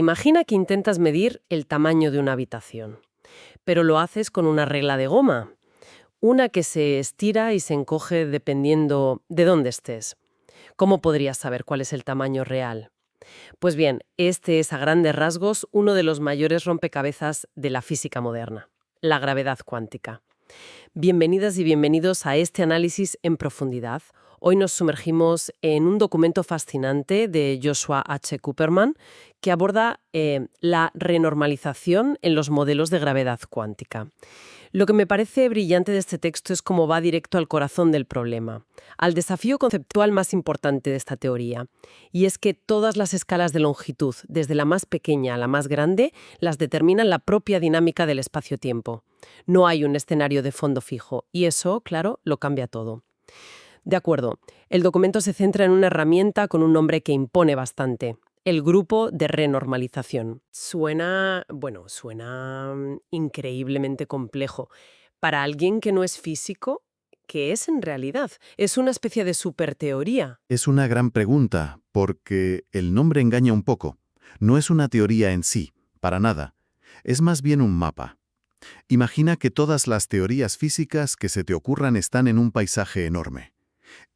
Imagina que intentas medir el tamaño de una habitación, pero lo haces con una regla de goma, una que se estira y se encoge dependiendo de dónde estés. ¿Cómo podrías saber cuál es el tamaño real? Pues bien, este es a grandes rasgos uno de los mayores rompecabezas de la física moderna, la gravedad cuántica. Bienvenidas y bienvenidos a este análisis en profundidad. Hoy nos sumergimos en un documento fascinante de Joshua H. Cooperman que aborda la renormalización en los modelos de gravedad cuántica. Lo que me parece brillante de este texto es cómo va directo al corazón del problema, al desafío conceptual más importante de esta teoría. Y es que todas las escalas de longitud, desde la más pequeña a la más grande, las determinan la propia dinámica del espacio-tiempo. No hay un escenario de fondo fijo, y eso, claro, lo cambia todo. De acuerdo, el documento se centra en una herramienta con un nombre que impone bastante: el grupo de renormalización. Suena increíblemente complejo. Para alguien que no es físico, ¿qué es en realidad? ¿Es una especie de superteoría? Es una gran pregunta, porque el nombre engaña un poco. No es una teoría en sí, para nada. Es más bien un mapa. Imagina que todas las teorías físicas que se te ocurran están en un paisaje enorme.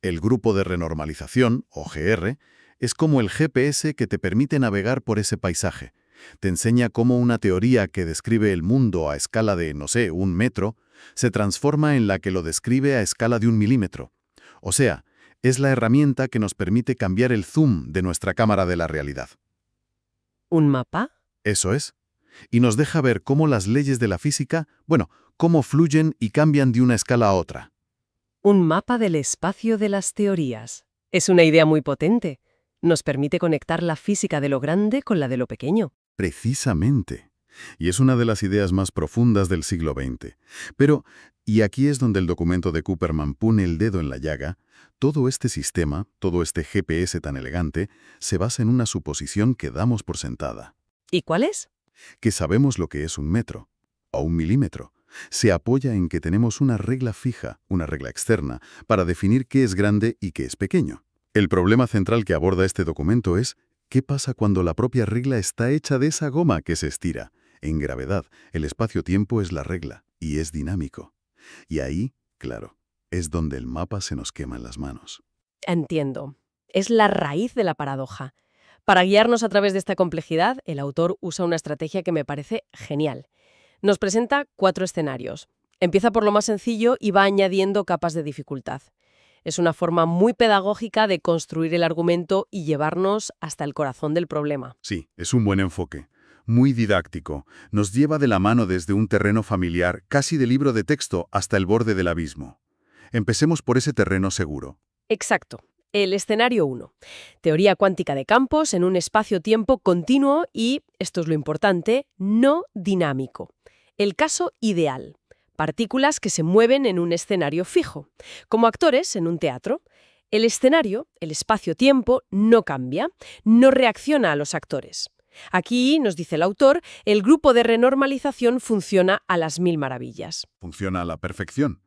El grupo de renormalización, o GR, es como el GPS que te permite navegar por ese paisaje. Te enseña cómo una teoría que describe el mundo a escala de, no sé, 1 metro, se transforma en la que lo describe a escala de 1 milímetro. O sea, es la herramienta que nos permite cambiar el zoom de nuestra cámara de la realidad. ¿Un mapa? Eso es. Y nos deja ver cómo las leyes de la física, cómo fluyen y cambian de una escala a otra. Un mapa del espacio de las teorías. Es una idea muy potente. Nos permite conectar la física de lo grande con la de lo pequeño. Precisamente. Y es una de las ideas más profundas del siglo XX. Pero, y aquí es donde el documento de Cooperman pone el dedo en la llaga, todo este sistema, todo este GPS tan elegante, se basa en una suposición que damos por sentada. ¿Y cuál es? Que sabemos lo que es 1 metro, o 1 milímetro. Se apoya en que tenemos una regla fija, una regla externa, para definir qué es grande y qué es pequeño. El problema central que aborda este documento es ¿qué pasa cuando la propia regla está hecha de esa goma que se estira? En gravedad, el espacio-tiempo es la regla, y es dinámico. Y ahí, claro, es donde el mapa se nos quema en las manos. Entiendo. Es la raíz de la paradoja. Para guiarnos a través de esta complejidad, el autor usa una estrategia que me parece genial. Nos presenta 4 escenarios. Empieza por lo más sencillo y va añadiendo capas de dificultad. Es una forma muy pedagógica de construir el argumento y llevarnos hasta el corazón del problema. Sí, es un buen enfoque. Muy didáctico. Nos lleva de la mano desde un terreno familiar, casi de libro de texto, hasta el borde del abismo. Empecemos por ese terreno seguro. Exacto. El escenario 1. Teoría cuántica de campos en un espacio-tiempo continuo y, esto es lo importante, no dinámico. El caso ideal. Partículas que se mueven en un escenario fijo. Como actores en un teatro. El escenario, el espacio-tiempo, no cambia, no reacciona a los actores. Aquí, nos dice el autor, el grupo de renormalización funciona a las 1000 maravillas. Funciona a la perfección.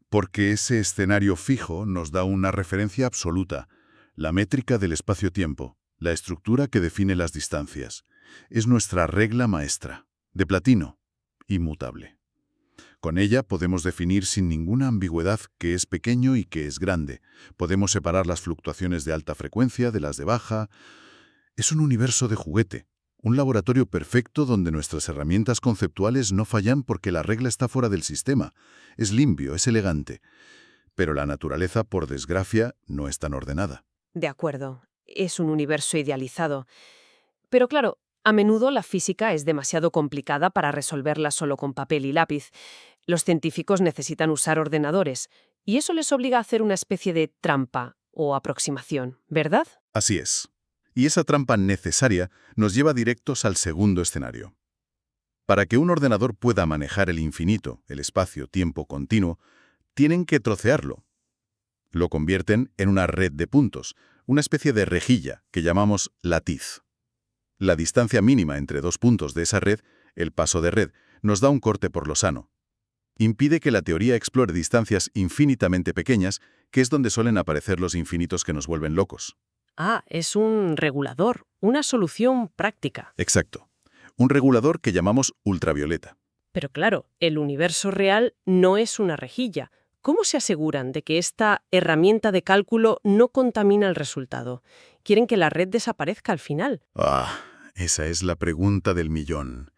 Porque ese escenario fijo nos da una referencia absoluta, la métrica del espacio-tiempo, la estructura que define las distancias. Es nuestra regla maestra, de platino, inmutable. Con ella podemos definir sin ninguna ambigüedad qué es pequeño y qué es grande. Podemos separar las fluctuaciones de alta frecuencia de las de baja. Es un universo de juguete. Un laboratorio perfecto donde nuestras herramientas conceptuales no fallan porque la regla está fuera del sistema. Es limpio, es elegante. Pero la naturaleza, por desgracia, no es tan ordenada. De acuerdo, es un universo idealizado. Pero claro, a menudo la física es demasiado complicada para resolverla solo con papel y lápiz. Los científicos necesitan usar ordenadores, y eso les obliga a hacer una especie de trampa o aproximación, ¿verdad? Así es. Y esa trampa necesaria nos lleva directos al segundo escenario. Para que un ordenador pueda manejar el infinito, el espacio-tiempo continuo, tienen que trocearlo. Lo convierten en una red de puntos, una especie de rejilla que llamamos latiz. La distancia mínima entre 2 puntos de esa red, el paso de red, nos da un corte por lo sano. Impide que la teoría explore distancias infinitamente pequeñas, que es donde suelen aparecer los infinitos que nos vuelven locos. Ah, es un regulador, una solución práctica. Exacto. Un regulador que llamamos ultravioleta. Pero claro, el universo real no es una rejilla. ¿Cómo se aseguran de que esta herramienta de cálculo no contamina el resultado? Quieren que la red desaparezca al final. Ah, esa es la pregunta del millón.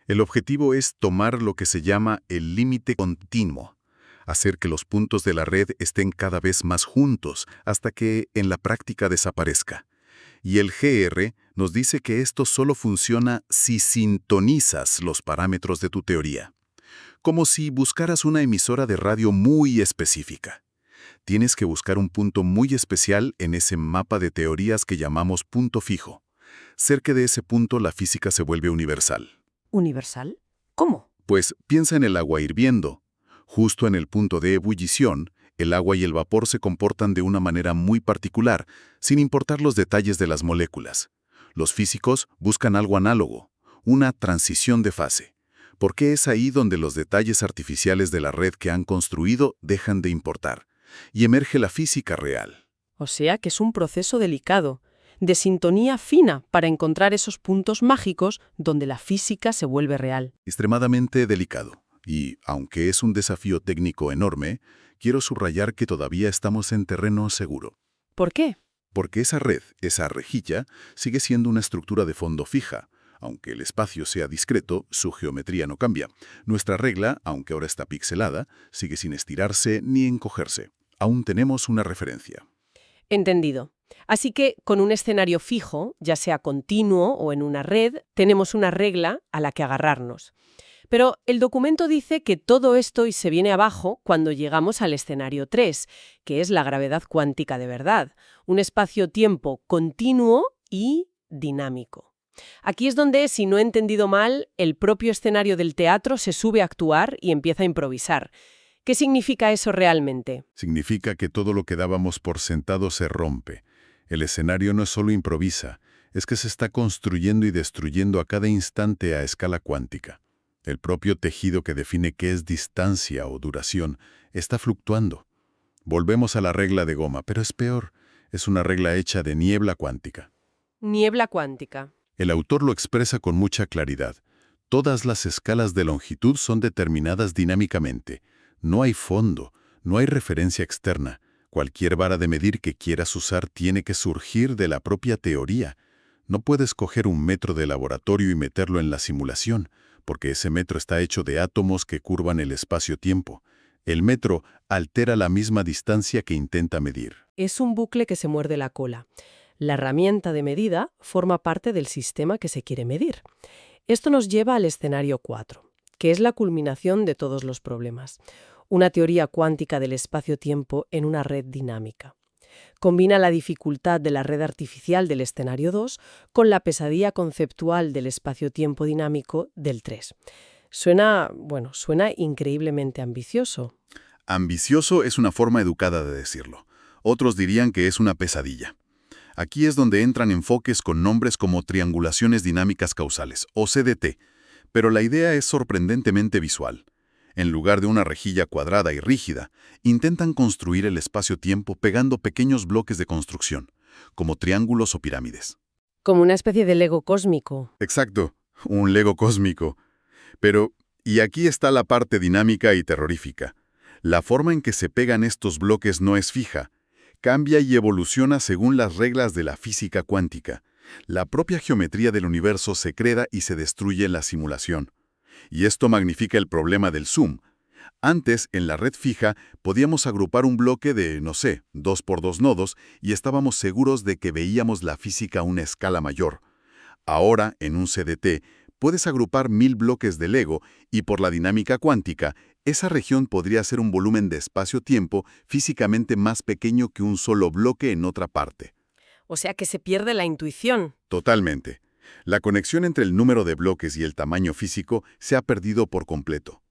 El objetivo es tomar lo que se llama el límite continuo, hacer que los puntos de la red estén cada vez más juntos hasta que en la práctica desaparezca. Y el GR nos dice que esto solo funciona si sintonizas los parámetros de tu teoría. Como si buscaras una emisora de radio muy específica. Tienes que buscar un punto muy especial en ese mapa de teorías que llamamos punto fijo. Cerca de ese punto la física se vuelve universal. ¿Universal? ¿Cómo? Pues piensa en el agua hirviendo. Justo en el punto de ebullición, el agua y el vapor se comportan de una manera muy particular, sin importar los detalles de las moléculas. Los físicos buscan algo análogo, una transición de fase, porque es ahí donde los detalles artificiales de la red que han construido dejan de importar, y emerge la física real. O sea que es un proceso delicado, de sintonía fina para encontrar esos puntos mágicos donde la física se vuelve real. Extremadamente delicado. Y, aunque es un desafío técnico enorme, quiero subrayar que todavía estamos en terreno seguro. ¿Por qué? Porque esa red, esa rejilla, sigue siendo una estructura de fondo fija. Aunque el espacio sea discreto, su geometría no cambia. Nuestra regla, aunque ahora está pixelada, sigue sin estirarse ni encogerse. Aún tenemos una referencia. Entendido. Así que, con un escenario fijo, ya sea continuo o en una red, tenemos una regla a la que agarrarnos. Pero el documento dice que todo esto y se viene abajo cuando llegamos al escenario 3, que es la gravedad cuántica de verdad, un espacio-tiempo continuo y dinámico. Aquí es donde, si no he entendido mal, el propio escenario del teatro se sube a actuar y empieza a improvisar. ¿Qué significa eso realmente? Significa que todo lo que dábamos por sentado se rompe. El escenario no solo improvisa, es que se está construyendo y destruyendo a cada instante a escala cuántica. El propio tejido que define qué es distancia o duración está fluctuando. Volvemos a la regla de goma, pero es peor. Es una regla hecha de niebla cuántica. Niebla cuántica. El autor lo expresa con mucha claridad. Todas las escalas de longitud son determinadas dinámicamente. No hay fondo, no hay referencia externa. Cualquier vara de medir que quieras usar tiene que surgir de la propia teoría. No puedes coger un metro de laboratorio y meterlo en la simulación, porque ese metro está hecho de átomos que curvan el espacio-tiempo. El metro altera la misma distancia que intenta medir. Es un bucle que se muerde la cola. La herramienta de medida forma parte del sistema que se quiere medir. Esto nos lleva al escenario 4, que es la culminación de todos los problemas. Una teoría cuántica del espacio-tiempo en una red dinámica. Combina la dificultad de la red artificial del escenario 2 con la pesadilla conceptual del espacio-tiempo dinámico del 3. Suena increíblemente ambicioso. Ambicioso es una forma educada de decirlo. Otros dirían que es una pesadilla. Aquí es donde entran enfoques con nombres como triangulaciones dinámicas causales, o CDT, pero la idea es sorprendentemente visual. En lugar de una rejilla cuadrada y rígida, intentan construir el espacio-tiempo pegando pequeños bloques de construcción, como triángulos o pirámides. Como una especie de Lego cósmico. Exacto, un Lego cósmico. Pero, y aquí está la parte dinámica y terrorífica. La forma en que se pegan estos bloques no es fija. Cambia y evoluciona según las reglas de la física cuántica. La propia geometría del universo se crea y se destruye en la simulación. Y esto magnifica el problema del zoom. Antes, en la red fija, podíamos agrupar un bloque de, 2 por 2 nodos y estábamos seguros de que veíamos la física a una escala mayor. Ahora, en un CDT, puedes agrupar 1000 bloques de Lego y por la dinámica cuántica, esa región podría ser un volumen de espacio-tiempo físicamente más pequeño que un solo bloque en otra parte. O sea que se pierde la intuición. Totalmente. La conexión entre el número de bloques y el tamaño físico se ha perdido por completo.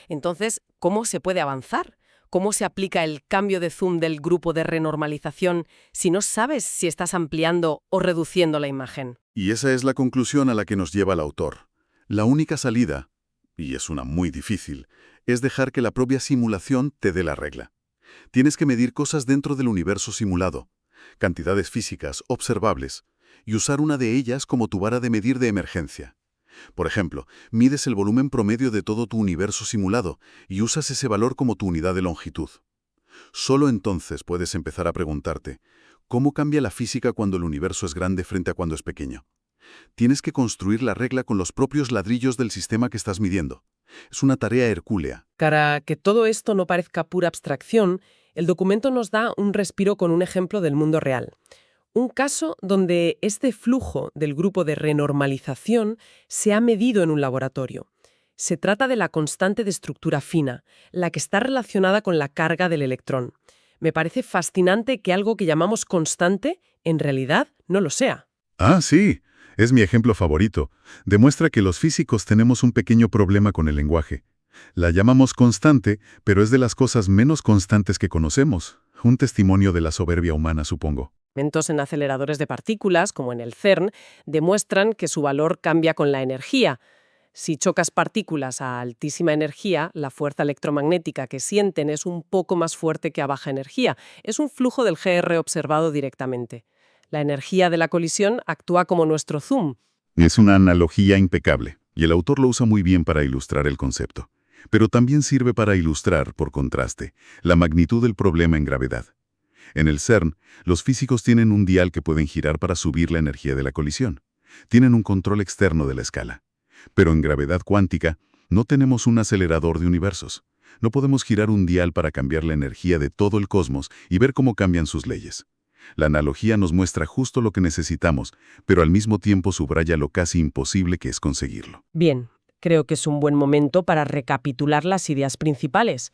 Entonces, ¿cómo se puede avanzar? ¿Cómo se aplica el cambio de zoom del grupo de renormalización si no sabes si estás ampliando o reduciendo la imagen? Y esa es la conclusión a la que nos lleva el autor. La única salida, y es una muy difícil, es dejar que la propia simulación te dé la regla. Tienes que medir cosas dentro del universo simulado. cantidades físicas observables, y usar una de ellas como tu vara de medir de emergencia. Por ejemplo, mides el volumen promedio de todo tu universo simulado y usas ese valor como tu unidad de longitud. Solo entonces puedes empezar a preguntarte, ¿cómo cambia la física cuando el universo es grande frente a cuando es pequeño? Tienes que construir la regla con los propios ladrillos del sistema que estás midiendo. Es una tarea hercúlea. Para que todo esto no parezca pura abstracción, el documento nos da un respiro con un ejemplo del mundo real. Un caso donde este flujo del grupo de renormalización se ha medido en un laboratorio. Se trata de la constante de estructura fina, la que está relacionada con la carga del electrón. Me parece fascinante que algo que llamamos constante, en realidad, no lo sea. Ah, sí. Es mi ejemplo favorito. Demuestra que los físicos tenemos un pequeño problema con el lenguaje. La llamamos constante, pero es de las cosas menos constantes que conocemos. Un testimonio de la soberbia humana, supongo. Experimentos en aceleradores de partículas, como en el CERN, demuestran que su valor cambia con la energía. Si chocas partículas a altísima energía, la fuerza electromagnética que sienten es un poco más fuerte que a baja energía. Es un flujo del GR observado directamente. La energía de la colisión actúa como nuestro zoom. Es una analogía impecable, y el autor lo usa muy bien para ilustrar el concepto. Pero también sirve para ilustrar, por contraste, la magnitud del problema en gravedad. En el CERN, los físicos tienen un dial que pueden girar para subir la energía de la colisión. Tienen un control externo de la escala. Pero en gravedad cuántica, no tenemos un acelerador de universos. No podemos girar un dial para cambiar la energía de todo el cosmos y ver cómo cambian sus leyes. La analogía nos muestra justo lo que necesitamos, pero al mismo tiempo subraya lo casi imposible que es conseguirlo. Bien, creo que es un buen momento para recapitular las ideas principales.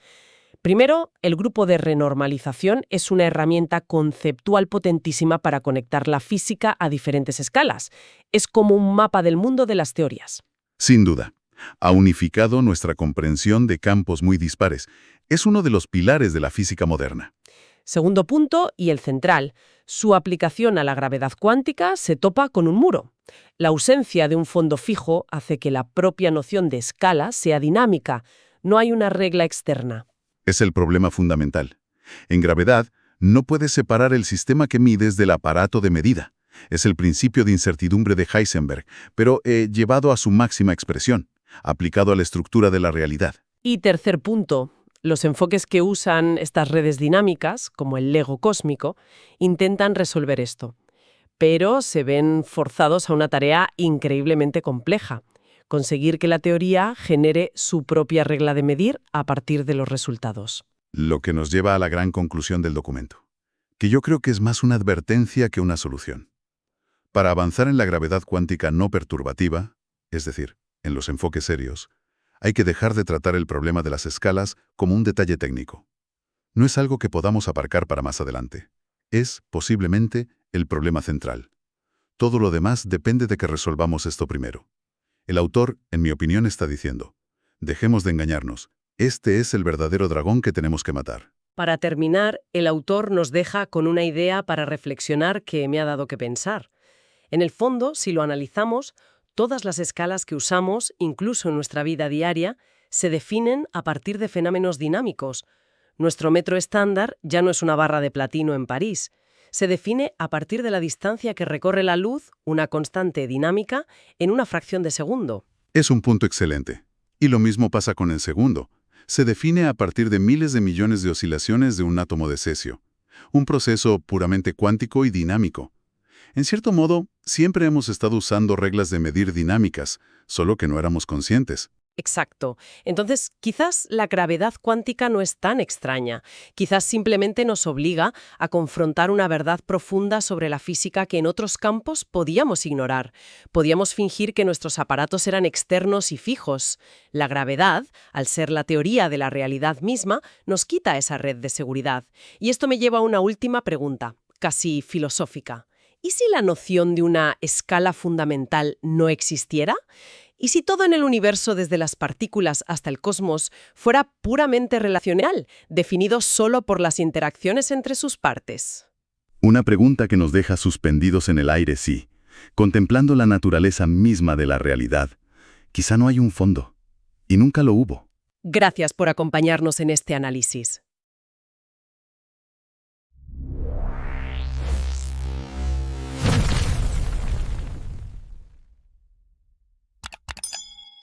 Primero, el grupo de renormalización es una herramienta conceptual potentísima para conectar la física a diferentes escalas. Es como un mapa del mundo de las teorías. Sin duda, ha unificado nuestra comprensión de campos muy dispares. Es uno de los pilares de la física moderna. Segundo punto, y el central, su aplicación a la gravedad cuántica se topa con un muro. La ausencia de un fondo fijo hace que la propia noción de escala sea dinámica. No hay una regla externa. Es el problema fundamental. En gravedad, no puedes separar el sistema que mides del aparato de medida. Es el principio de incertidumbre de Heisenberg, pero llevado a su máxima expresión, aplicado a la estructura de la realidad. Y tercer punto, los enfoques que usan estas redes dinámicas, como el Lego cósmico, intentan resolver esto. Pero se ven forzados a una tarea increíblemente compleja: conseguir que la teoría genere su propia regla de medir a partir de los resultados. Lo que nos lleva a la gran conclusión del documento, que yo creo que es más una advertencia que una solución. Para avanzar en la gravedad cuántica no perturbativa, es decir, en los enfoques serios, hay que dejar de tratar el problema de las escalas como un detalle técnico. No es algo que podamos aparcar para más adelante. Es, posiblemente, el problema central. Todo lo demás depende de que resolvamos esto primero. El autor, en mi opinión, está diciendo: dejemos de engañarnos. Este es el verdadero dragón que tenemos que matar. Para terminar, el autor nos deja con una idea para reflexionar que me ha dado que pensar. En el fondo, si lo analizamos, todas las escalas que usamos, incluso en nuestra vida diaria, se definen a partir de fenómenos dinámicos. Nuestro metro estándar ya no es una barra de platino en París. Se define a partir de la distancia que recorre la luz, una constante dinámica, en una fracción de segundo. Es un punto excelente. Y lo mismo pasa con el segundo. Se define a partir de miles de millones de oscilaciones de un átomo de cesio. Un proceso puramente cuántico y dinámico. En cierto modo, siempre hemos estado usando reglas de medir dinámicas, solo que no éramos conscientes. Exacto. Entonces, quizás la gravedad cuántica no es tan extraña. Quizás simplemente nos obliga a confrontar una verdad profunda sobre la física que en otros campos podíamos ignorar. Podíamos fingir que nuestros aparatos eran externos y fijos. La gravedad, al ser la teoría de la realidad misma, nos quita esa red de seguridad. Y esto me lleva a una última pregunta, casi filosófica. ¿Y si la noción de una escala fundamental no existiera? ¿Y si todo en el universo, desde las partículas hasta el cosmos, fuera puramente relacional, definido solo por las interacciones entre sus partes? Una pregunta que nos deja suspendidos en el aire, sí, contemplando la naturaleza misma de la realidad. Quizá no hay un fondo, y nunca lo hubo. Gracias por acompañarnos en este análisis.